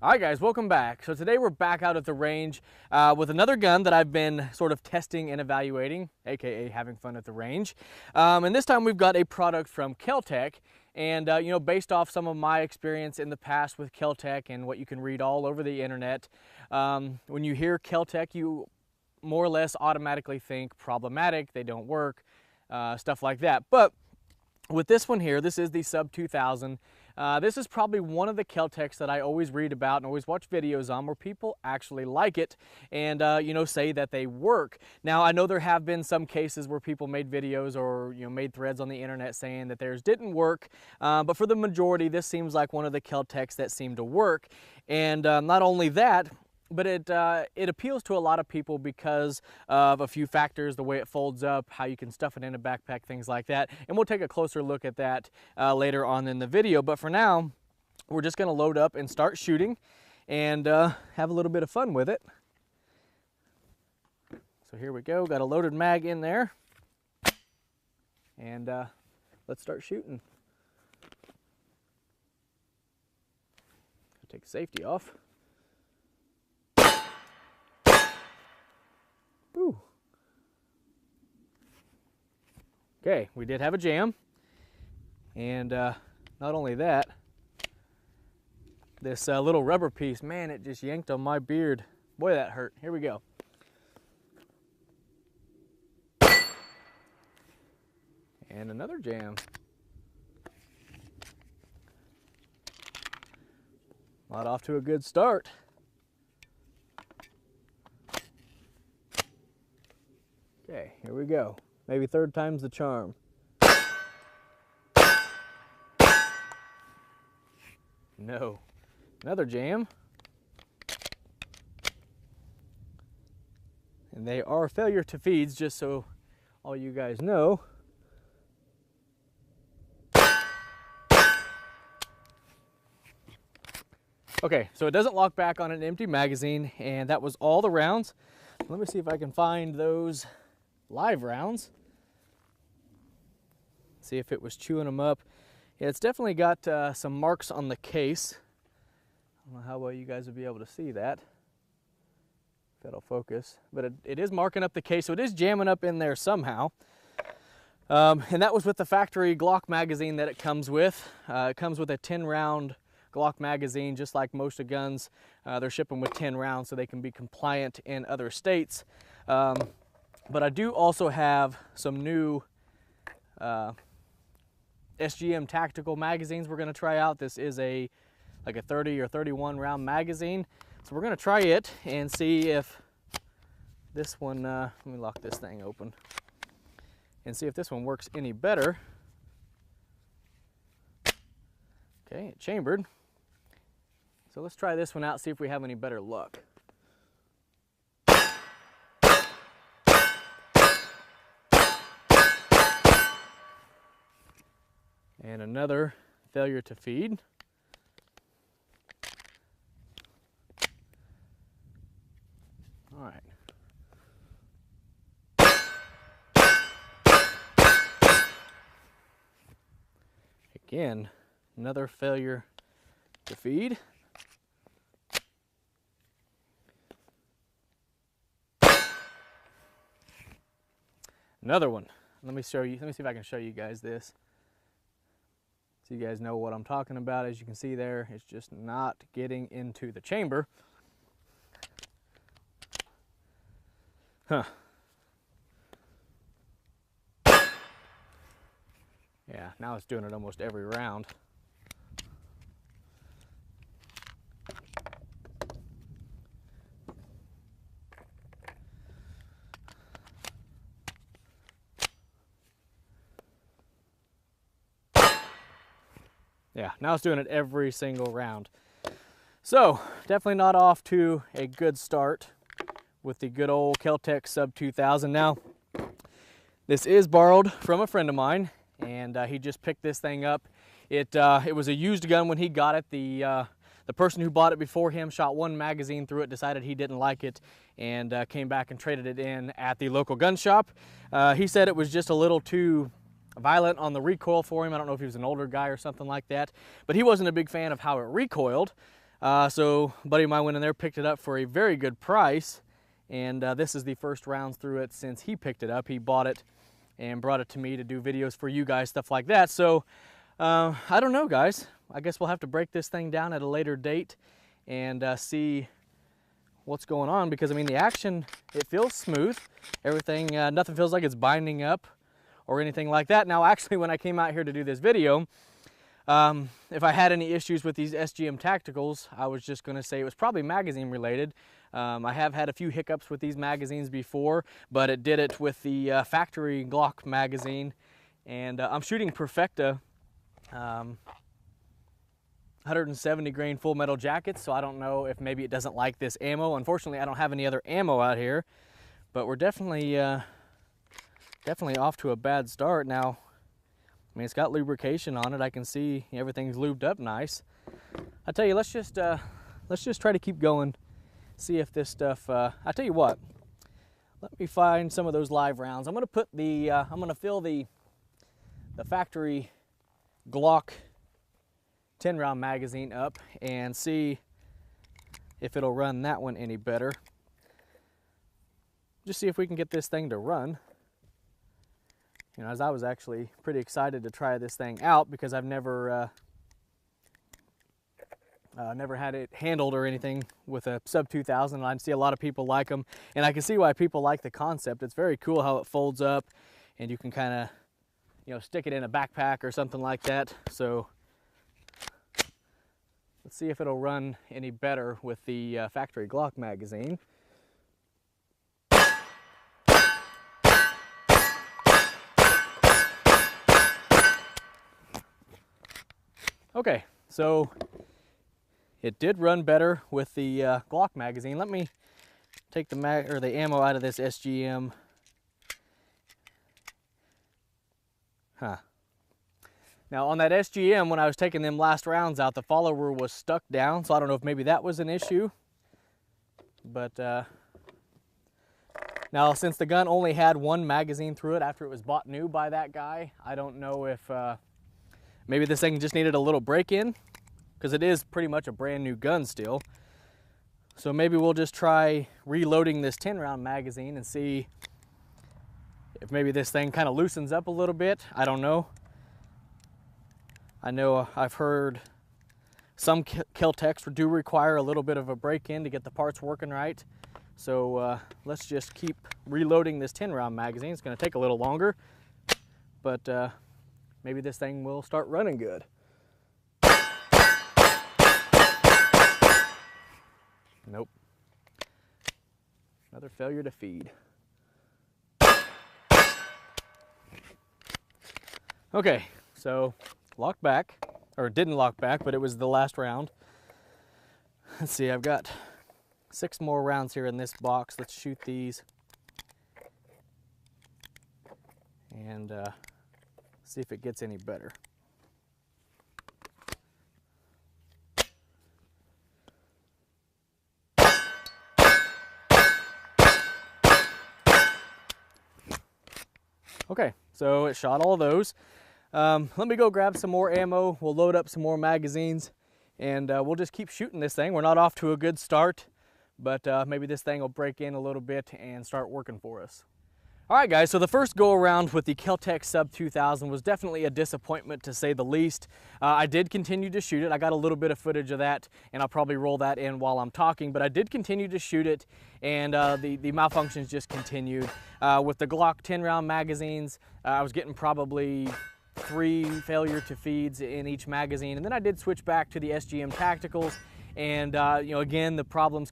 Alright guys, welcome back. So today we're back out at the range with another gun that I've been sort of testing and evaluating, aka having fun at the range. And this time we've got a product from Keltec. And based off some of my experience in the past with Keltec and what you can read all over the internet, when you hear Keltec, you more or less automatically think problematic, they don't work, stuff like that. But with this one here, this is the Sub-2000. This is probably one of the Keltecs that I always read about and always watch videos on where people actually like it and, say that they work. Now, I know there have been some cases where people made videos or, made threads on the internet saying that theirs didn't work. But for the majority, this seems like one of the Keltecs that seem to work. And not only that, but it appeals to a lot of people because of a few factors, the way it folds up, how you can stuff it in a backpack, things like that. And we'll take a closer look at that later on in the video. But for now, we're just gonna load up and start shooting and have a little bit of fun with it. So here we go, got a loaded mag in there. And let's start shooting. Take the safety off. Ooh. Okay, we did have a jam, and not only that, this little rubber piece, man, it just yanked on my beard. Boy, that hurt. Here we go. And another jam. Not off to a good start. Okay, here we go. Maybe third time's the charm. No. Another jam. And they are failure to feeds, just so all you guys know. Okay, so it doesn't lock back on an empty magazine, and that was all the rounds. Let me see if I can find those live rounds. See if it was chewing them up. Yeah, it's definitely got some marks on the case. I don't know how well you guys will be able to see that. If that'll focus. But it is marking up the case, so it is jamming up in there somehow. And that was with the factory Glock magazine that it comes with. It comes with a 10-round Glock magazine, just like most of guns. They're shipping with 10 rounds so they can be compliant in other states. But I do also have some new SGM tactical magazines we're going to try out. This is like a 30 or 31 round magazine. So we're going to try it and see if this one, let me lock this thing open, and see if this one works any better. Okay, it chambered. So let's try this one out, see if we have any better luck. And another failure to feed. All right. Again, another failure to feed. Another one. Let me see if I can show you guys this. So you guys know what I'm talking about. As you can see there, it's just not getting into the chamber. Huh. Yeah, now it's doing it almost every round. Yeah, now it's doing it every single round. So, definitely not off to a good start with the good old Keltec Sub-2000. Now, this is borrowed from a friend of mine, and he just picked this thing up. It was a used gun when he got it. The person who bought it before him shot one magazine through it, decided he didn't like it, and came back and traded it in at the local gun shop. He said it was just a little too violent on the recoil for him. I don't know if he was an older guy or something like that, but he wasn't a big fan of how it recoiled. So a buddy of mine went in there, picked it up for a very good price, and this is the first rounds through it since he picked it up. He bought it and brought it to me to do videos for you guys, stuff like that. So I don't know, guys. I guess we'll have to break this thing down at a later date and see what's going on, because I mean the action, it feels smooth. Everything, nothing feels like it's binding up or anything like that. Now actually, when I came out here to do this video, if I had any issues with these SGM Tacticals, I was just going to say it was probably magazine related. I have had a few hiccups with these magazines before, but it did it with the factory Glock magazine. And I'm shooting Perfecta 170 grain full metal jackets, so I don't know if maybe it doesn't like this ammo. Unfortunately, I don't have any other ammo out here, but we're definitely off to a bad start now. I mean, it's got lubrication on it. I can see everything's lubed up nice. I tell you, let's just try to keep going, see if this stuff. I tell you what, let me find some of those live rounds. I'm gonna put the I'm gonna fill the factory Glock 10-round magazine up and see if it'll run that one any better. Just see if we can get this thing to run. You know, as I was actually pretty excited to try this thing out, because I've never had it handled or anything with a Sub-2000. I see a lot of people like them, and I can see why people like the concept. It's very cool how it folds up, and you can kind of, you know, stick it in a backpack or something like that. So let's see if it'll run any better with the factory Glock magazine. Okay, so it did run better with the Glock magazine. Let me take the ammo out of this SGM. Now on that SGM, when I was taking them last rounds out, the follower was stuck down, so I don't know if maybe that was an issue. But now since the gun only had one magazine through it after it was bought new by that guy, I don't know if maybe this thing just needed a little break-in, because it is pretty much a brand new gun still. So maybe we'll just try reloading this 10-round magazine and see if maybe this thing kind of loosens up a little bit. I don't know. I know I've heard some Keltecs do require a little bit of a break-in to get the parts working right. So let's just keep reloading this 10-round magazine. It's going to take a little longer, but maybe this thing will start running good. Nope. Another failure to feed. Okay, so locked back, or didn't lock back, but it was the last round. Let's see, I've got 6 more rounds here in this box. Let's shoot these and see if it gets any better. Okay, so it shot all of those. Let me go grab some more ammo. We'll load up some more magazines, and we'll just keep shooting this thing. We're not off to a good start, but maybe this thing will break in a little bit and start working for us. All right, guys, so the first go around with the Keltec Sub-2000 was definitely a disappointment, to say the least. I did continue to shoot it. I got a little bit of footage of that, and I'll probably roll that in while I'm talking, but I did continue to shoot it, and the malfunctions just continued. With the Glock 10-round magazines, I was getting probably 3 failure to feeds in each magazine, and then I did switch back to the SGM Tacticals, and you know, again, the problems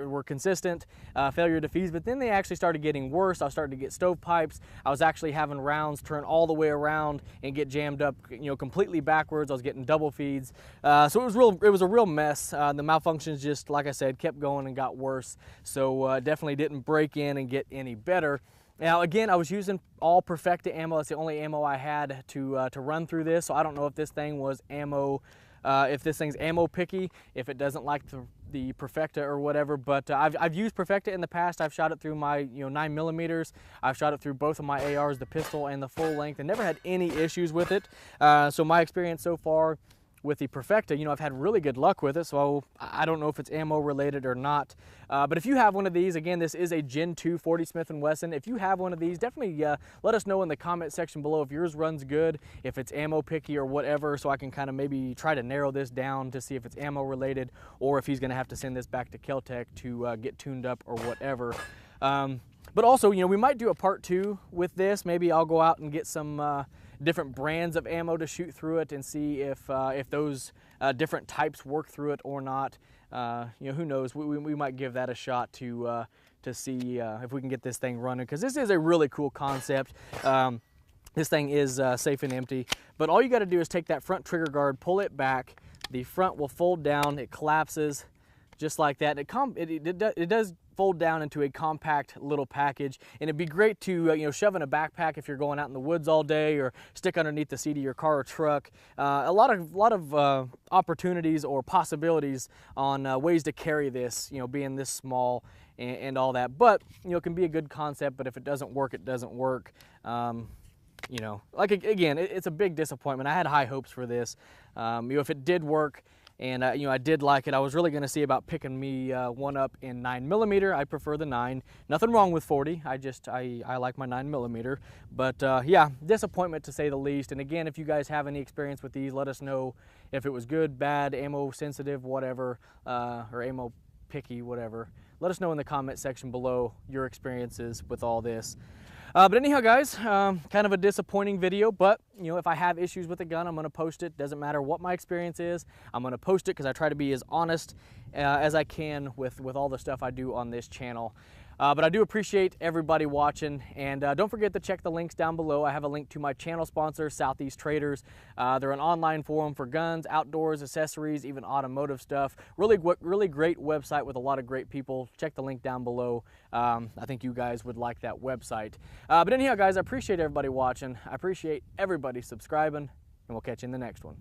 were consistent, failure to feeds, but then they actually started getting worse. I was starting to get stovepipes. I was actually having rounds turn all the way around and get jammed up, you know, completely backwards. I was getting double feeds, so it was a real mess. The malfunctions just, like I said, kept going and got worse. So definitely didn't break in and get any better. Now again, I was using all Perfecta ammo. That's the only ammo I had to run through this. So I don't know if this thing was ammo. If this thing's ammo picky, if it doesn't like the Perfecta or whatever, but I've used Perfecta in the past. I've shot it through my 9mm. I've shot it through both of my ARs, the pistol and the full length, and never had any issues with it. So my experience so far with the Perfecta, you know, I've had really good luck with it, so I don't know if it's ammo related or not. But if you have one of these, again, this is a Gen 2 40 Smith & Wesson. If you have one of these, definitely let us know in the comment section below if yours runs good, if it's ammo picky or whatever, so I can kind of maybe try to narrow this down to see if it's ammo related or if he's going to have to send this back to Keltec to get tuned up or whatever. But also, you know, we might do a part 2 with this. Maybe I'll go out and get some different brands of ammo to shoot through it and see if those different types work through it or not. You know, who knows? We might give that a shot to see if we can get this thing running, because this is a really cool concept. This thing is safe and empty, but all you got to do is take that front trigger guard, pull it back. The front will fold down. It collapses just like that. It does fold down into a compact little package, and it'd be great to you know, shove in a backpack if you're going out in the woods all day, or stick underneath the seat of your car or truck. A lot of opportunities or possibilities on ways to carry this, you know, being this small and all that. But you know, it can be a good concept, but if it doesn't work, it doesn't work. You know, like, again, it's a big disappointment. I had high hopes for this. You know, if it did work, and you know, I did like it, I was really going to see about picking me one up in 9mm. I prefer the 9. Nothing wrong with 40. I like my 9mm. But yeah, disappointment to say the least. And again, if you guys have any experience with these, let us know if it was good, bad, ammo sensitive, whatever, or ammo picky, whatever. Let us know in the comment section below your experiences with all this. But anyhow, guys, kind of a disappointing video, but you know, if I have issues with the gun, I'm going to post it. Doesn't matter what my experience is, I'm going to post it, because I try to be as honest as I can with all the stuff I do on this channel. But I do appreciate everybody watching, and don't forget to check the links down below. I have a link to my channel sponsor, Southeast Traders. They're an online forum for guns, outdoors, accessories, even automotive stuff. Really great website with a lot of great people. Check the link down below. I think you guys would like that website. But anyhow, guys, I appreciate everybody watching. I appreciate everybody subscribing, and we'll catch you in the next one.